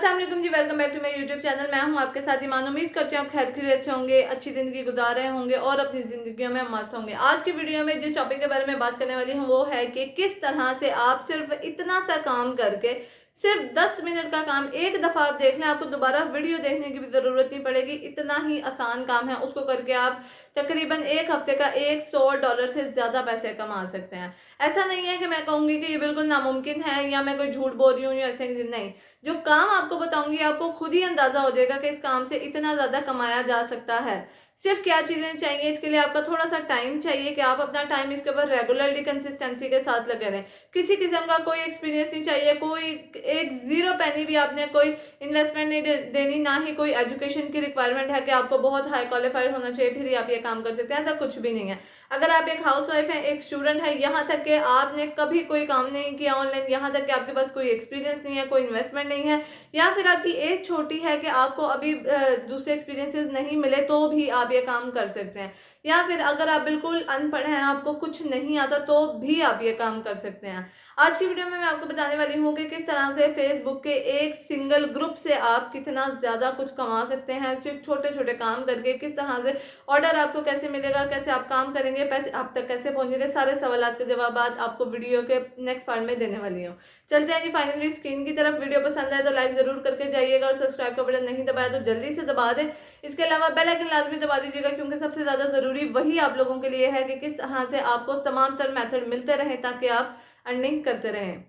अस्सलाम वालेकुम जी, welcome back to my YouTube channel. मैं हूं आपके साथ ईमान। उम्मीद करती हूं आप खैर खैरियत से होंगे, अच्छी ज़िंदगी गुजार रहे होंगे और अपनी ज़िंदगियों में मस्त होंगे। आज की वीडियो में जिस टॉपिक के बारे में बात करने वाली हूं वो है कि किस तरह से आप सिर्फ इतना सा काम करके, सिर्फ 10 मिनट का काम एक दफ़ा आप देख लें, आपको दोबारा वीडियो देखने की भी ज़रूरत नहीं पड़ेगी। इतना ही आसान काम है, उसको करके आप तकरीबन एक हफ्ते का $100 से ज़्यादा पैसे कमा सकते हैं। ऐसा नहीं है कि मैं कहूँगी कि ये बिल्कुल नामुमकिन है या मैं कोई झूठ बोल रही हूँ या ऐसे नहीं। जो काम आपको बताऊंगी आपको खुद ही अंदाजा हो जाएगा कि इस काम से इतना ज्यादा कमाया जा सकता है। सिर्फ क्या चीजें चाहिए इसके लिए, आपका थोड़ा सा टाइम चाहिए कि आप अपना टाइम इसके ऊपर रेगुलरली कंसिस्टेंसी के साथ लगे रहें। किसी किस्म का कोई एक्सपीरियंस नहीं चाहिए, कोई एक जीरो पैनी भी आपने कोई इन्वेस्टमेंट नहीं देनी, ना ही कोई एजुकेशन की रिक्वायरमेंट है कि आपको बहुत हाई क्वालिफाइड होना चाहिए फिर ही आप ये काम कर सकते हैं। ऐसा कुछ भी नहीं है। अगर आप एक हाउस वाइफ है, एक स्टूडेंट है, यहाँ तक कि आपने कभी कोई काम नहीं किया ऑनलाइन, यहाँ तक कि आपके पास कोई एक्सपीरियंस नहीं है, कोई इन्वेस्टमेंट नहीं है, या फिर आपकी एज छोटी है कि आपको अभी दूसरे एक्सपीरियंसेस नहीं मिले, तो भी आप ये काम कर सकते हैं। या फिर अगर आप बिल्कुल अनपढ़ हैं, आपको कुछ नहीं आता, तो भी आप ये काम कर सकते हैं। आज की वीडियो में मैं आपको बताने वाली हूँ कि किस तरह से फेसबुक के एक सिंगल ग्रुप से आप कितना ज्यादा कुछ कमा सकते हैं सिर्फ छोटे छोटे काम करके। किस तरह से ऑर्डर आपको कैसे मिलेगा, कैसे आप काम करेंगे, पैसे आप तक कैसे पहुंचेंगे, सारे सवालों के जवाब आपको वीडियो के नेक्स्ट पार्ट में देने वाली हूँ। चलते हैं जी फाइनली स्क्रीन की तरफ। वीडियो पसंद आए तो लाइक जरूर करके जाइएगा और सब्सक्राइब का बटन नहीं दबाया तो जल्दी से दबा दें। इसके अलावा बेल आइकन लाजमी दबा दीजिएगा, क्योंकि सबसे ज्यादा जरूरी वही आप लोगों के लिए है कि किस तरह से आपको तमाम तर मेथड मिलते रहे ताकि आप अर्निंग करते रहें।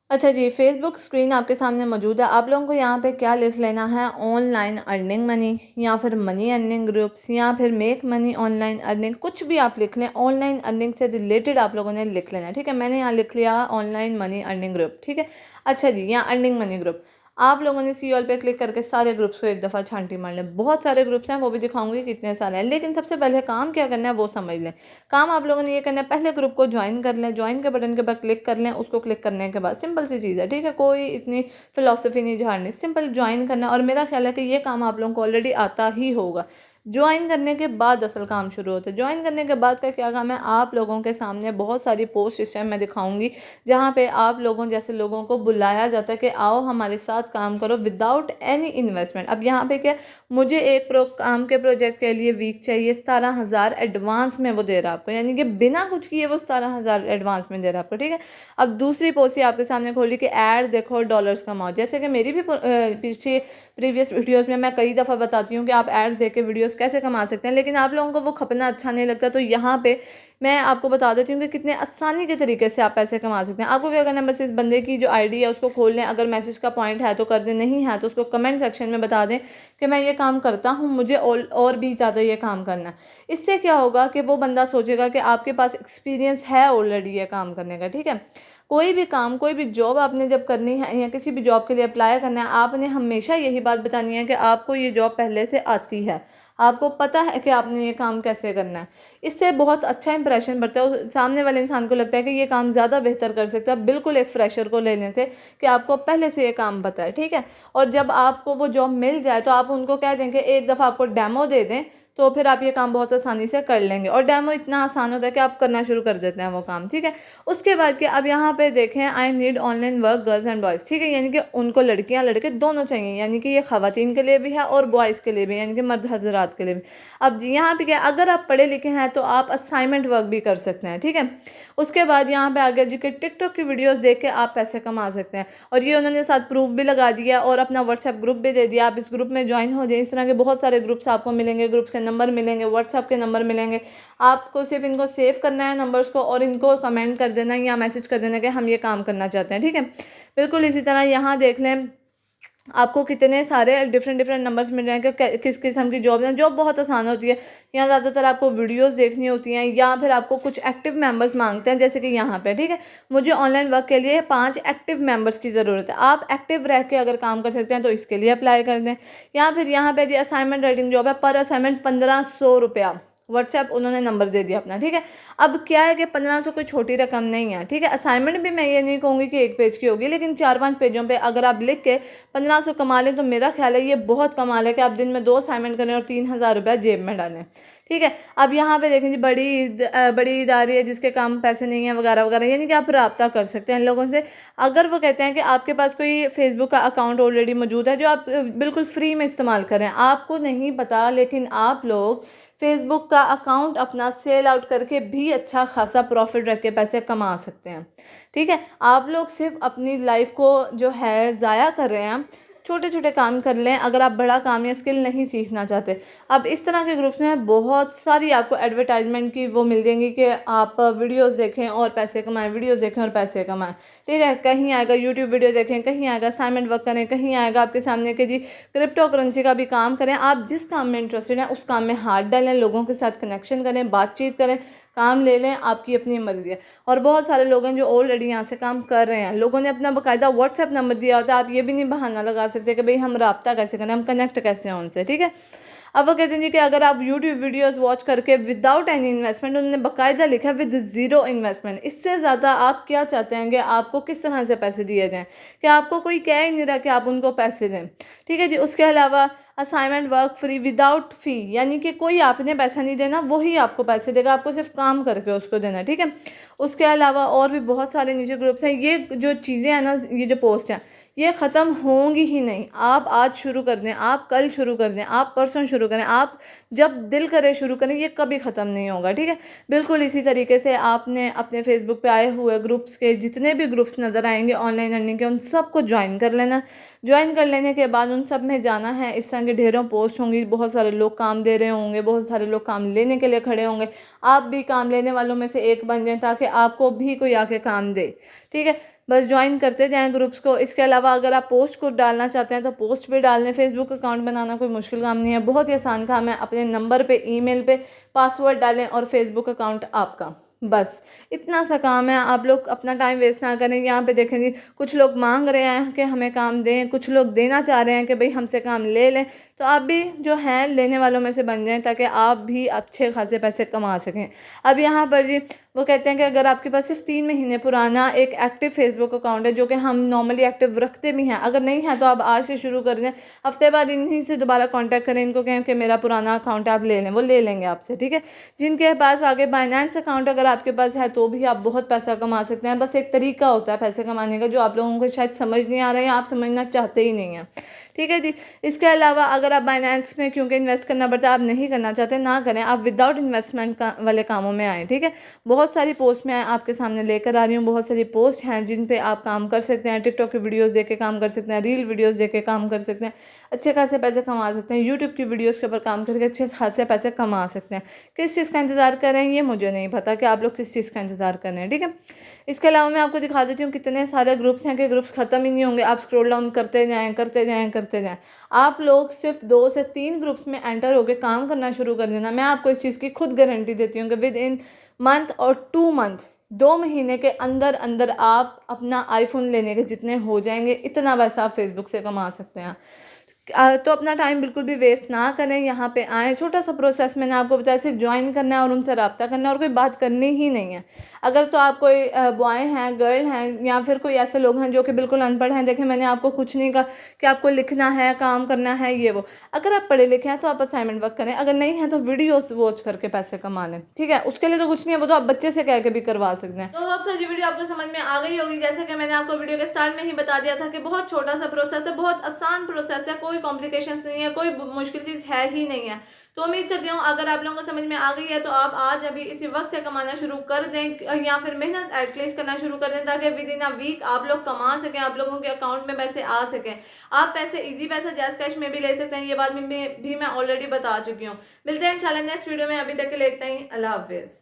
अच्छा जी, फेसबुक स्क्रीन आपके सामने मौजूद है। आप लोगों को यहाँ पे क्या लिख लेना है, ऑनलाइन अर्निंग मनी, या फिर मनी अर्निंग ग्रुप्स, या फिर मेक मनी ऑनलाइन अर्निंग, कुछ भी आप लिख लें, ऑनलाइन अर्निंग से रिलेटेड आप लोगों ने लिख लेना है। ठीक है, मैंने यहाँ लिख लिया ऑनलाइन मनी अर्निंग ग्रुप। ठीक है, अच्छा जी, यहाँ अर्निंग मनी ग्रुप आप लोगों ने सी ऑल पे क्लिक करके सारे ग्रुप्स को एक दफ़ा छांटी मार लें। बहुत सारे ग्रुप्स हैं, वो भी दिखाऊंगी कितने सारे हैं, लेकिन सबसे पहले काम क्या करना है वो समझ लें। काम आप लोगों ने ये करना है, पहले ग्रुप को ज्वाइन कर लें, ज्वाइन के बटन के ऊपर क्लिक कर लें। उसको क्लिक करने के बाद सिंपल सी चीज़ है, ठीक है, कोई इतनी फिलोसफी नहीं झाड़नी, सिंपल ज्वाइन करना है। और मेरा ख्याल है कि ये काम आप लोगों को ऑलरेडी आता ही होगा। ज्वाइन करने के बाद असल काम शुरू होता है। ज्वाइन करने के बाद का क्या काम है, आप लोगों के सामने बहुत सारी पोस्ट इस टाइम मैं दिखाऊंगी जहाँ पे आप लोगों जैसे लोगों को बुलाया जाता है कि आओ हमारे साथ काम करो विदाउट एनी इन्वेस्टमेंट। अब यहाँ पे क्या, मुझे एक काम के प्रोजेक्ट के लिए वीक चाहिए, 17,000 एडवांस में वो दे रहा है आपको, यानी कि बिना कुछ किए वो 17,000 एडवांस में दे रहा है आपको। ठीक है, अब दूसरी पोस्ट ही आपके सामने खोली कि ऐड देखो डॉलर्स कमाओ। जैसे कि मेरी भी पिछली प्रीवियस वीडियोस में मैं कई दफ़ा बताती हूँ कि आप एड्स देख के वीडियोस कैसे कमा सकते हैं, लेकिन आप लोगों को वो खपना अच्छा नहीं लगता। तो यहाँ पे मैं आपको बता देती हूँ कि कितने आसानी के तरीके से आप पैसे कमा सकते हैं। आपको क्या करना है, बस इस बंदे की जो आईडी है उसको खोल लें, अगर मैसेज का पॉइंट है तो कर दें, नहीं है तो उसको कमेंट सेक्शन में बता दें कि मैं ये काम करता हूँ, मुझे और भी ज़्यादा ये काम करना है। इससे क्या होगा कि वो बंदा सोचेगा कि आपके पास एक्सपीरियंस है ऑलरेडी ये काम करने का। ठीक है, कोई भी काम, कोई भी जॉब आपने जब करनी है या किसी भी जॉब के लिए अप्लाई करना है, आपने हमेशा यही बात बतानी है कि आपको ये जॉब पहले से आती है, आपको पता है कि आपने ये काम कैसे करना है। इससे बहुत अच्छा इंप्रेशन बढ़ता है, सामने वाले इंसान को लगता है कि ये काम ज़्यादा बेहतर कर सकता है, बिल्कुल एक फ्रेशर को लेने से कि आपको पहले से ये काम पता है। ठीक है, और जब आपको वो जॉब मिल जाए तो आप उनको कह दें कि एक दफ़ा आपको डेमो दे दें, तो फिर आप ये काम बहुत आसानी से कर लेंगे। और डेमो इतना आसान होता है कि आप करना शुरू कर देते हैं वो काम। ठीक है, उसके बाद कि अब यहाँ पे देखें, I need online work girls and boys. ठीक है, यानी कि उनको लड़कियाँ लड़के दोनों चाहिए, यानी कि ये ख़वातीन के लिए भी है और बॉयज़ के लिए भी, यानी कि मर्द हजरात के लिए भी। अब जी यहाँ पे क्या, अगर आप पढ़े लिखे हैं तो आप असाइनमेंट वर्क भी कर सकते हैं। ठीक है, उसके बाद यहाँ पे आगे जी के टिकटॉक की वीडियोस देख के आप पैसे कमा सकते हैं, और ये उन्होंने साथ प्रूफ भी लगा दिया और अपना व्हाट्सएप ग्रुप भी दे दिया। आप इस ग्रुप में ज्वाइन हो जाए, इस तरह के बहुत सारे ग्रुप्स आपको मिलेंगे, ग्रुप्स के नंबर मिलेंगे, व्हाट्सएप के नंबर मिलेंगे। आपको सिर्फ इनको सेव करना है नंबर्स को, और इनको कमेंट कर देना या मैसेज कर देना कि हम ये काम करना चाहते हैं। ठीक है, बिल्कुल इसी तरह यहाँ देख लें आपको कितने सारे डिफरेंट नंबर्स मिल रहे हैं कि किस किस्म की जॉब है। जॉब बहुत आसान होती है, यहाँ ज़्यादातर आपको वीडियोस देखनी होती हैं या फिर आपको कुछ एक्टिव मेंबर्स मांगते हैं, जैसे कि यहाँ पे। ठीक है, मुझे ऑनलाइन वर्क के लिए 5 एक्टिव मेंबर्स की ज़रूरत है। आप एक्टिव रह के अगर काम कर सकते हैं तो इसके लिए अप्लाई कर दें। या फिर यहाँ पे जी असाइनमेंट राइटिंग जॉब है, पर असाइनमेंट 1500 रुपया, व्हाट्सएप उन्होंने नंबर दे दिया अपना। ठीक है, अब क्या है कि 1500 कोई छोटी रकम नहीं है। ठीक है, असाइनमेंट भी मैं ये नहीं कहूँगी कि 1 पेज की होगी, लेकिन 4-5 पेजों पे अगर आप लिख के 1500 कमा लें तो मेरा ख्याल है ये बहुत कमाल है कि आप दिन में 2 असाइनमेंट करें और 3000 रुपया जेब में डालें। ठीक है। अब यहाँ पे देखें जी, बड़ी इदारे है जिसके काम पैसे नहीं है वगैरह वगैरह, यानी कि आप रब्ता कर सकते हैं इन लोगों से। अगर वो कहते हैं कि आपके पास कोई फेसबुक का अकाउंट ऑलरेडी मौजूद है जो आप बिल्कुल फ्री में इस्तेमाल करें, आपको नहीं पता, लेकिन आप लोग फेसबुक का अकाउंट अपना सेल आउट करके भी अच्छा खासा प्रॉफिट रख के पैसे कमा सकते हैं। ठीक है, आप लोग सिर्फ अपनी लाइफ को जो है ज़ाया कर रहे हैं। छोटे छोटे काम कर लें अगर आप बड़ा काम या स्किल नहीं सीखना चाहते। अब इस तरह के ग्रुप्स में बहुत सारी आपको एडवर्टाइजमेंट की वो मिल जाएंगी कि आप वीडियोस देखें और पैसे कमाएं, वीडियोस देखें और पैसे कमाएं। ठीक है, कहीं आएगा यूट्यूब वीडियो देखें, कहीं आएगा असाइनमेंट वर्क करें, कहीं आएगा आपके सामने कि जी क्रिप्टो करेंसी का भी काम करें। आप जिस काम में इंटरेस्टेड हैं उस काम में हाथ डालें, लोगों के साथ कनेक्शन करें, बातचीत करें, काम ले लें, आपकी अपनी मर्ज़ी है। और बहुत सारे लोग हैं जो ऑलरेडी यहाँ से काम कर रहे हैं, लोगों ने अपना बाकायदा व्हाट्सएप नंबर दिया होता है। आप ये भी नहीं बहाना लगा सकते कि भाई हम रब्ता कैसे करें, हम कनेक्ट कैसे हों उनसे। ठीक है, अब वो कहते हैं जी कि अगर आप यूट्यूब वीडियोस वॉच करके विदाउट एनी इन्वेस्टमेंट, उन्होंने बाकायदा लिखा विद ज़ीरो इन्वेस्टमेंट, इससे ज़्यादा आप क्या चाहते हैं कि आपको किस तरह से पैसे दिए जाएँ, कि आपको कोई कह ही नहीं रहा कि आप उनको पैसे दें। ठीक है जी, उसके अलावा असाइनमेंट वर्क फ्री विदाउट फ़ी, यानी कि कोई आपने पैसा नहीं देना, वही आपको पैसे देगा, आपको सिर्फ काम करके उसको देना। ठीक है, उसके अलावा और भी बहुत सारे नीचे ग्रुप्स हैं। ये जो चीज़ें हैं ना, ये जो पोस्ट हैं, ये ख़त्म होंगी ही नहीं। आप आज शुरू कर दें, आप कल शुरू कर दें, आप परसों शुरू करें, आप जब दिल करे शुरू करें, ये कभी ख़त्म नहीं होगा। ठीक है, बिल्कुल इसी तरीके से आपने अपने फेसबुक पे आए हुए ग्रुप्स के जितने भी ग्रुप्स नज़र आएंगे ऑनलाइन अर्निंग के, उन सबको ज्वाइन कर लेना। ज्वाइन कर लेने के बाद उन सब में जाना है। इस तरह के ढेरों पोस्ट होंगी, बहुत सारे लोग काम दे रहे होंगे, बहुत सारे लोग काम लेने के लिए खड़े होंगे। आप भी काम लेने वालों में से एक बन जाएं ताकि आपको भी कोई आके काम दे। ठीक है, बस ज्वाइन करते जाएं ग्रुप्स को। इसके अलावा अगर आप पोस्ट को डालना चाहते हैं तो पोस्ट भी डाल दें। फेसबुक अकाउंट बनाना कोई मुश्किल काम नहीं है, बहुत ही आसान काम है। अपने नंबर पे, ईमेल पे पासवर्ड डालें और फेसबुक अकाउंट आपका, बस इतना सा काम है। आप लोग अपना टाइम वेस्ट ना करें। यहाँ पे देखें जी, कुछ लोग मांग रहे हैं कि हमें काम दें, कुछ लोग देना चाह रहे हैं कि भाई हमसे काम ले लें, तो आप भी जो हैं लेने वालों में से बन जाएं ताकि आप भी अच्छे खासे पैसे कमा सकें। अब यहाँ पर जी वो कहते हैं कि अगर आपके पास सिर्फ 3 महीने पुराना एक एक्टिव फेसबुक अकाउंट है, जो कि हम नॉर्मली एक्टिव रखते भी हैं, अगर नहीं है तो आप आज से शुरू कर दें। हफ्ते बाद इन्हीं से दोबारा कांटेक्ट करें, इनको कहें कि मेरा पुराना अकाउंट आप ले लें, वो ले लेंगे आपसे। ठीक है, जिनके पास आगे बाइनेंस अकाउंट अगर आपके पास है तो भी आप बहुत पैसा कमा सकते हैं। बस एक तरीका होता है पैसे कमाने का जो आप लोगों को शायद समझ नहीं आ रहा है या आप समझना चाहते ही नहीं हैं। ठीक है जी, इसके अलावा अगर आप बाइनेंस में क्योंकि इन्वेस्ट करना पड़ता है, आप नहीं करना चाहते, ना करें, आप विदाउट इन्वेस्टमेंट का वाले कामों में आएँ। ठीक है, बहुत सारी पोस्ट मैं आपके सामने लेकर आ रही हूँ, बहुत सारी पोस्ट हैं जिन पे आप काम कर सकते हैं। टिकटॉक की वीडियोस देख के काम कर सकते हैं, रील वीडियोस देख के काम कर सकते हैं, अच्छे खासे पैसे कमा सकते हैं। यूट्यूब की वीडियोस के ऊपर काम करके अच्छे खासे पैसे कमा सकते हैं। किस चीज़ का इंतज़ार कर रहे हैं ये मुझे नहीं पता कि आप लोग किस चीज़ का इंतज़ार कर रहे हैं। ठीक है, इसके अलावा मैं आपको दिखा देती हूँ कितने सारे ग्रुप्स हैं कि ग्रुप्स ख़त्म ही नहीं होंगे। आप स्क्रॉल डाउन करते जाएँ, करते जाएँ, करते जाएँ। आप लोग सिर्फ 2 से 3 ग्रुप्स में एंटर होकर काम करना शुरू कर देना। मैं आपको इस चीज़ की खुद गारंटी देती हूँ कि विद इन मंथ और 2 मंथ, 2 महीने के अंदर अंदर आप अपना आईफोन लेने के जितने हो जाएंगे, इतना पैसा आप फेसबुक से कमा सकते हैं। तो अपना टाइम बिल्कुल भी वेस्ट ना करें, यहाँ पे आएँ। छोटा सा प्रोसेस मैंने आपको बताया, सिर्फ ज्वाइन करना है और उनसे रब्ता करना है और कोई बात करनी ही नहीं है। अगर तो आप कोई बॉय हैं, गर्ल हैं या फिर कोई ऐसे लोग हैं जो कि बिल्कुल अनपढ़ हैं, देखें मैंने आपको कुछ नहीं कहा कि आपको लिखना है, काम करना है, ये वो। अगर आप पढ़े लिखे हैं तो आप असाइनमेंट वर्क करें, अगर नहीं है तो वीडियोस वॉच करके पैसे कमा लें। ठीक है, उसके लिए तो कुछ नहीं है, वो तो आप बच्चे से कह के भी करवा सकते हैं। तो अब सर ये वीडियो आपको समझ में आ गई होगी। जैसे कि मैंने आपको वीडियो के स्टार्ट में ही बता दिया था कि बहुत छोटा सा प्रोसेस है, बहुत आसान प्रोसेस है, कोई कॉम्प्लिकेशंस नहीं है, कोई मुश्किल चीज़ है ही नहीं है। तो उम्मीद करती हूँ अगर आप लोगों को समझ में आ गई है तो आप आज अभी इसी वक्त से कमाना शुरू कर दें या फिर मेहनत एटलीस्ट करना शुरू कर दें ताकि विद इन अ वीक आप लोग कमा सकें, आप लोगों के अकाउंट में पैसे आ सकें। आप पैसे इजी पैसा जैस कैश में भी ले सकते हैं, ये बात भी मैं ऑलरेडी बता चुकी हूँ। मिलते हैं इंशाल्लाह नेक्स्ट वीडियो में, अभी तक के लिए इतना ही। अल्लाह हाफिज़।